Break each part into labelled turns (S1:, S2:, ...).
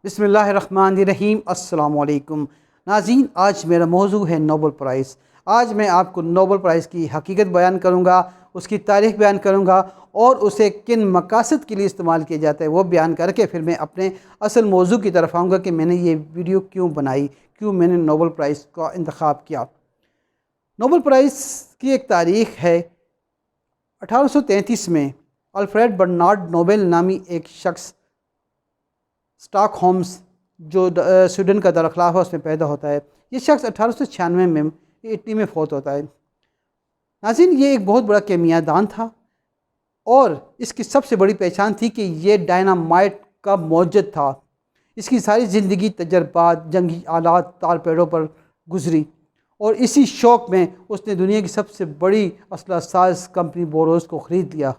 S1: بسم اللہ الرحمن الرحیم۔ السلام علیکم ناظرین، آج میرا موضوع ہے نوبل پرائز۔ آج میں آپ کو نوبل پرائز کی حقیقت بیان کروں گا، اس کی تاریخ بیان کروں گا اور اسے کن مقاصد کے لیے استعمال کیا جاتا ہے وہ بیان کر کے پھر میں اپنے اصل موضوع کی طرف آؤں گا کہ میں نے یہ ویڈیو کیوں بنائی، کیوں میں نے نوبل پرائز کا انتخاب کیا۔ نوبل پرائز کی ایک تاریخ ہے 1833 میں الفریڈ برنارڈ نوبل نامی ایک شخص اسٹاک ہومز جو سویڈن کا دارالخلافہ ہے اس میں پیدا ہوتا ہے۔ یہ شخص 1896 میں اٹلی میں فوت ہوتا ہے۔ ناظرین، یہ ایک بہت بڑا کیمیاء دان تھا اور اس کی سب سے بڑی پہچان تھی کہ یہ ڈائنامائٹ کا موجد تھا۔ اس کی ساری زندگی تجربات، جنگی آلات، تارپیڑوں پر گزری اور اسی شوق میں اس نے دنیا کی سب سے بڑی اسلحہ ساز کمپنی بوروز کو خرید لیا۔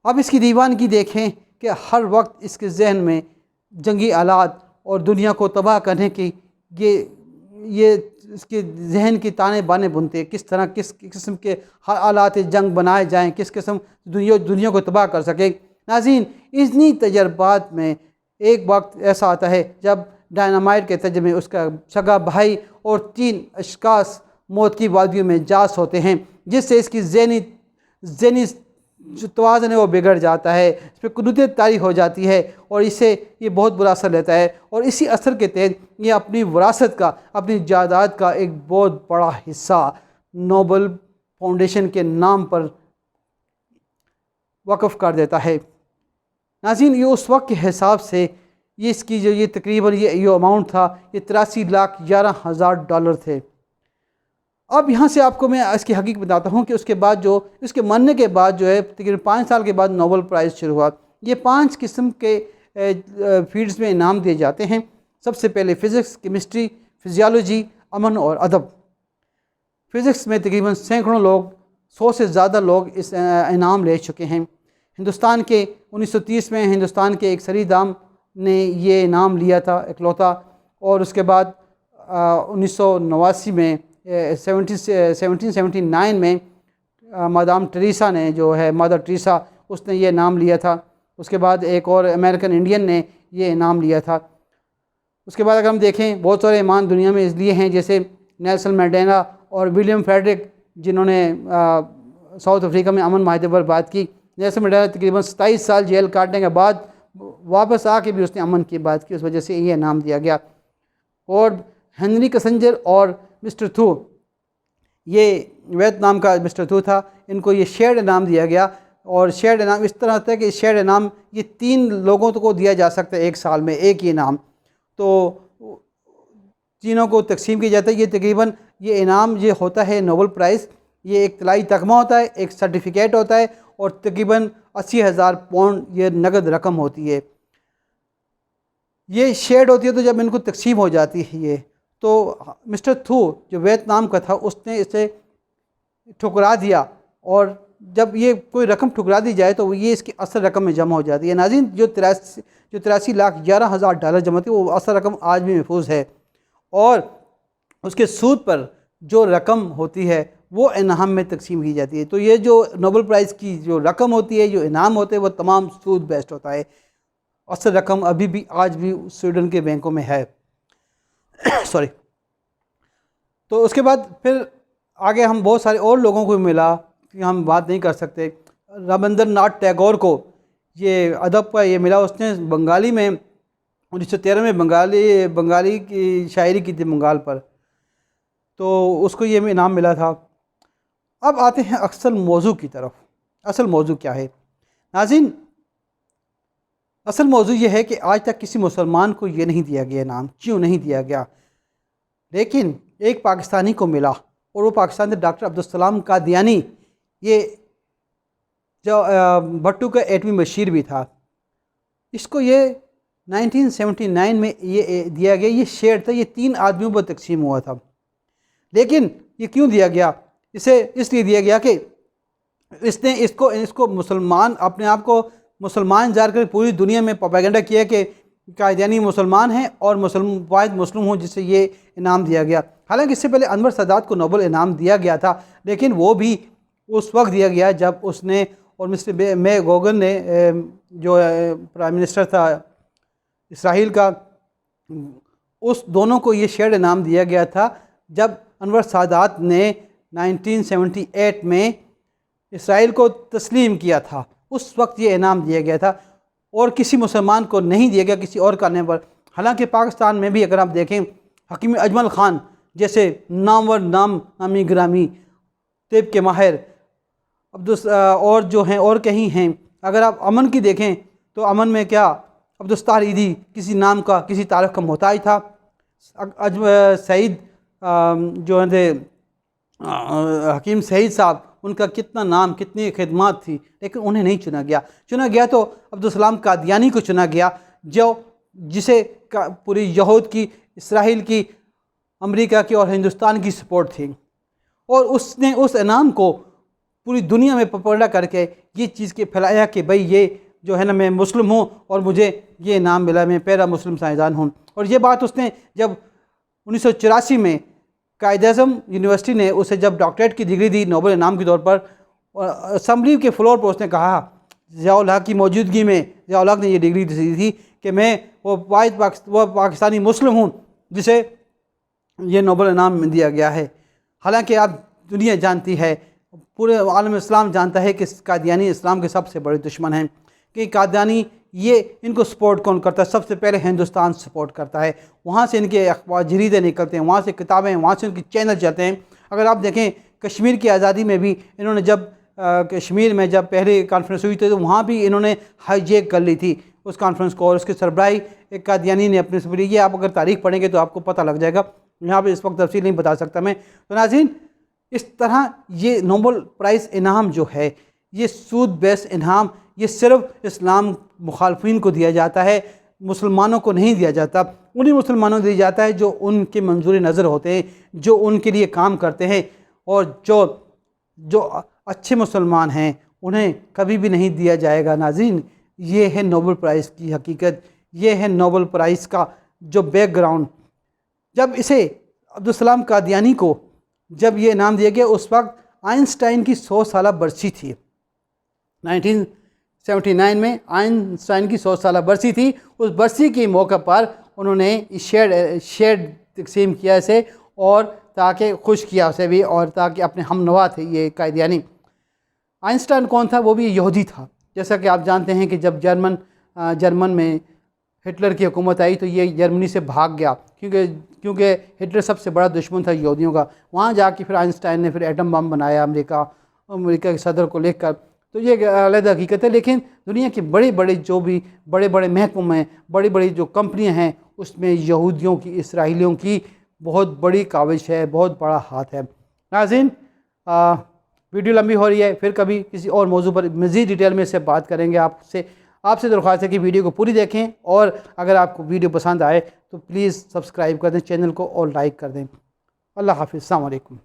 S1: اب اس کی دیوانگی دیکھیں کہ ہر وقت اس کے ذہن میں جنگی آلات اور دنیا کو تباہ کرنے کی یہ اس کے ذہن کی تانے بانے بنتے، کس طرح کس قسم کے آلات جنگ بنائے جائیں، کس قسم دنیا کو تباہ کر سکیں۔ ناظرین، اتنی تجربات میں ایک وقت ایسا آتا ہے جب ڈائنامائٹ کے تجربے اس کا سگا بھائی اور 3 اشخاص موت کی وادیوں میں جاس ہوتے ہیں، جس سے اس کی ذہنی جو توازن ہے وہ بگڑ جاتا ہے، اس پہ قنوطیت طاری ہو جاتی ہے اور اسے یہ بہت برا اثر لیتا ہے اور اسی اثر کے تحت یہ اپنی وراثت کا، اپنی جائیداد کا ایک بہت بڑا حصہ نوبل فاؤنڈیشن کے نام پر وقف کر دیتا ہے۔ ناظرین، یہ اس وقت کے حساب سے اس کی جو یہ تقریباً یہ اماؤنٹ تھا، یہ 83,11,000 ڈالر تھے۔ اب یہاں سے آپ کو میں اس کی حقیقت بتاتا ہوں کہ اس کے بعد اس کے مرنے کے بعد جو ہے تقریباً 5 سال کے بعد نوبل پرائز شروع ہوا۔ یہ 5 قسم کے فیلڈز میں انعام دیے جاتے ہیں۔ سب سے پہلے فزکس، کیمسٹری، فزیالوجی، امن اور ادب۔ فزکس میں تقریباً سینکڑوں لوگ، 100 سے زیادہ لوگ اس انعام لے چکے ہیں۔ ہندوستان کے 1930 میں ہندوستان کے ایک سری دام نے یہ انعام لیا تھا اکلوتا، اور اس کے بعد 1989 میں 1779 میں مادام ٹریسا نے جو ہے مادر ٹریسا، اس نے یہ انعام لیا تھا۔ اس کے بعد ایک اور امریکن انڈین نے یہ انعام لیا تھا۔ اس کے بعد اگر ہم دیکھیں بہت سارے انعام دنیا میں اس لیے ہیں، جیسے نیلسن مینڈیلا اور ولیم فریڈرک، جنہوں نے ساؤتھ افریقہ میں امن معاہدے پر بات کی۔ نیلسن مینڈیلا تقریباً 27 سال جیل کاٹنے کے بعد واپس آ کے بھی اس نے امن کی بات کی، اس وجہ سے یہ انعام دیا گیا۔ اور ہنری کسنجر اور مسٹر تھو، یہ ویتنام کا مسٹر تھو تھا، ان کو یہ شیئرڈ انعام دیا گیا۔ اور شیئرڈ انعام اس طرح ہوتا ہے کہ شیئرڈ انعام یہ 3 لوگوں کو دیا جا سکتا ہے ایک سال میں، ایک ہی انعام، تو تینوں کو تقسیم کیا جاتا ہے۔ یہ تقریباً یہ انعام یہ ہوتا ہے نوبل پرائز، یہ ایک طلائی تمغہ ہوتا ہے، ایک سرٹیفکیٹ ہوتا ہے اور تقریباً 80,000 پاؤنڈ یہ نقد رقم ہوتی ہے۔ یہ شیئرڈ ہوتی ہے، تو جب ان کو تقسیم ہو جاتی ہے یہ، تو مسٹر تھو جو ویتنام کا تھا اس نے اسے ٹھکرا دیا، اور جب یہ کوئی رقم ٹھکرا دی جائے تو یہ اس کی اصل رقم میں جمع ہو جاتی ہے۔ ناظرین، جو 83,11,000 ڈالر جمع تھی وہ اصل رقم آج بھی محفوظ ہے، اور اس کے سود پر جو رقم ہوتی ہے وہ انعام میں تقسیم کی جاتی ہے۔ تو یہ جو نوبل پرائز کی جو رقم ہوتی ہے، جو انعام ہوتے ہیں، وہ تمام سود بیسڈ ہوتا ہے۔ اصل رقم ابھی بھی آج بھی سویڈن کے بینکوں میں ہے۔ سوری۔ تو اس کے بعد پھر آگے ہم بہت سارے اور لوگوں کو ملا کہ ہم بات نہیں کر سکتے۔ رابندر ناتھ ٹیگور کو یہ ادب کا یہ ملا، اس نے بنگالی میں 1913 میں بنگالی کی شاعری کی تھی بنگال پر، تو اس کو یہ انعام ملا تھا۔ اب آتے ہیں اصل موضوع کی طرف۔ اصل موضوع کیا ہے ناظرین؟ اصل موضوع یہ ہے کہ آج تک کسی مسلمان کو یہ نہیں دیا گیا انعام، کیوں نہیں دیا گیا؟ لیکن ایک پاکستانی کو ملا، اور وہ پاکستانی ڈاکٹر عبدالسلام قادیانی، یہ جو بھٹو کا ایٹمی مشیر بھی تھا۔ اس کو یہ 1979 میں یہ دیا گیا، یہ شیئر تھا، یہ 3 آدمیوں پر تقسیم ہوا تھا۔ لیکن یہ کیوں دیا گیا؟ اسے اس لیے دیا گیا کہ اس نے اس کو مسلمان، اپنے آپ کو مسلمان ظاہر کر پوری دنیا میں پروپیگنڈا کیا کہ قادیانی مسلمان ہیں اور واحد مسلم ہوں، جس سے یہ انعام دیا گیا۔ حالانکہ اس سے پہلے انور سادات کو نوبل انعام دیا گیا تھا، لیکن وہ بھی اس وقت دیا گیا جب اس نے اور مسٹر مے گوگن نے جو پرائم منسٹر تھا اسرائیل کا، اس دونوں کو یہ شیئرڈ انعام دیا گیا تھا جب انور سادات نے 1978 میں اسرائیل کو تسلیم کیا تھا، اس وقت یہ انعام دیا گیا تھا اور کسی مسلمان کو نہیں دیا گیا کسی اور کرنے پر۔ حالانکہ پاکستان میں بھی اگر آپ دیکھیں حکیم اجمل خان جیسے نامور نامی گرامی طب کے ماہر اور جو ہیں اور کہیں ہیں، اگر آپ امن کی دیکھیں تو امن میں کیا عبدالستار ایدھی کسی نام کا کسی تعارف کا محتاج تھا، سعید جو ہیں حکیم سعید صاحب، ان کا کتنا نام کتنی خدمات تھی، لیکن انہیں نہیں چنا گیا تو عبدالسلام قادیانی کو چنا گیا، جسے پوری یہود کی، اسرائیل کی، امریکہ کی اور ہندوستان کی سپورٹ تھی، اور اس نے اس انعام کو پوری دنیا میں پروپیگنڈا کر کے یہ چیز کے پھیلایا کہ بھئی یہ جو ہے نا میں مسلم ہوں اور مجھے یہ انعام ملا، میں پہلا مسلم سائنسدان ہوں۔ اور یہ بات اس نے جب 1984 میں قائد اعظم یونیورسٹی نے اسے جب ڈاکٹریٹ کی ڈگری دی نوبل انعام کے طور پر، اسمبلی کے فلور پر اس نے کہا، ضیاء الحق کی موجودگی میں ضیاء الحق نے یہ ڈگری دی تھی کہ میں وہ پاکستانی مسلم ہوں جسے یہ نوبل انعام دیا گیا ہے۔ حالانکہ اب دنیا جانتی ہے، پورے عالم اسلام جانتا ہے کہ قادیانی اسلام کے سب سے بڑے دشمن ہیں، کہ قادیانی یہ ان کو سپورٹ کون کرتا ہے؟ سب سے پہلے ہندوستان سپورٹ کرتا ہے، وہاں سے ان کے اخبار جریدے نکلتے ہیں، وہاں سے کتابیں، وہاں سے ان کے چینل چلتے ہیں۔ اگر آپ دیکھیں کشمیر کی آزادی میں بھی انہوں نے جب کشمیر میں جب پہلے کانفرنس ہوئی تھی تو وہاں بھی انہوں نے ہائی جیک کر لی تھی اس کانفرنس کو، اور اس کے سربراہی ایک قادیانی نے اپنے سے، یہ آپ اگر تاریخ پڑھیں گے تو آپ کو پتہ لگ جائے گا، یہاں پہ اس وقت تفصیل نہیں بتا سکتا میں۔ تو ناظرین، اس طرح یہ نوبل پرائز انعام جو ہے یہ سود بیس انعام، یہ صرف اسلام مخالفین کو دیا جاتا ہے، مسلمانوں کو نہیں دیا جاتا، انہی مسلمانوں کو دیا جاتا ہے جو ان کے منظور نظر ہوتے ہیں، جو ان کے لیے کام کرتے ہیں، اور جو اچھے مسلمان ہیں انہیں کبھی بھی نہیں دیا جائے گا۔ ناظرین، یہ ہے نوبل پرائز کی حقیقت، یہ ہے نوبل پرائز کا جو بیک گراؤنڈ۔ جب اسے عبدالسلام قادیانی کو جب یہ انعام دیا گیا اس وقت آئنسٹائن کی 100 سالہ برسی تھی، 1979 میں آئنسٹائن کی 100 سالہ برسی تھی۔ اس برسی کے موقع پر انہوں نے شیئر تقسیم کیا اسے، اور تاکہ خوش کیا اسے بھی، اور تاکہ اپنے ہم نوا تھے یہ قادیانی۔ آئنسٹائن کون تھا؟ وہ بھی یہودی تھا، جیسا کہ آپ جانتے ہیں کہ جب جرمن میں ہٹلر کی حکومت آئی تو یہ جرمنی سے بھاگ گیا، کیونکہ ہٹلر سب سے بڑا دشمن تھا یہودیوں کا۔ وہاں جا کے پھر آئنسٹائن نے پھر ایٹم بم بنایا امریکہ کے صدر کو لے کر، تو یہ علیحدہ حقیقت ہے۔ لیکن دنیا کے بڑے جو بھی بڑے محکمے ہیں، بڑی جو کمپنیاں ہیں، اس میں یہودیوں کی، اسرائیلیوں کی بہت بڑی کاوش ہے، بہت بڑا ہاتھ ہے۔ ناظرین، ویڈیو لمبی ہو رہی ہے، پھر کبھی کسی اور موضوع پر مزید ڈیٹیل میں سے بات کریں گے۔ آپ سے درخواست ہے کہ ویڈیو کو پوری دیکھیں، اور اگر آپ کو ویڈیو پسند آئے تو پلیز سبسکرائب کر دیں چینل کو اور لائک کر دیں۔ اللہ حافظ، السلام علیکم۔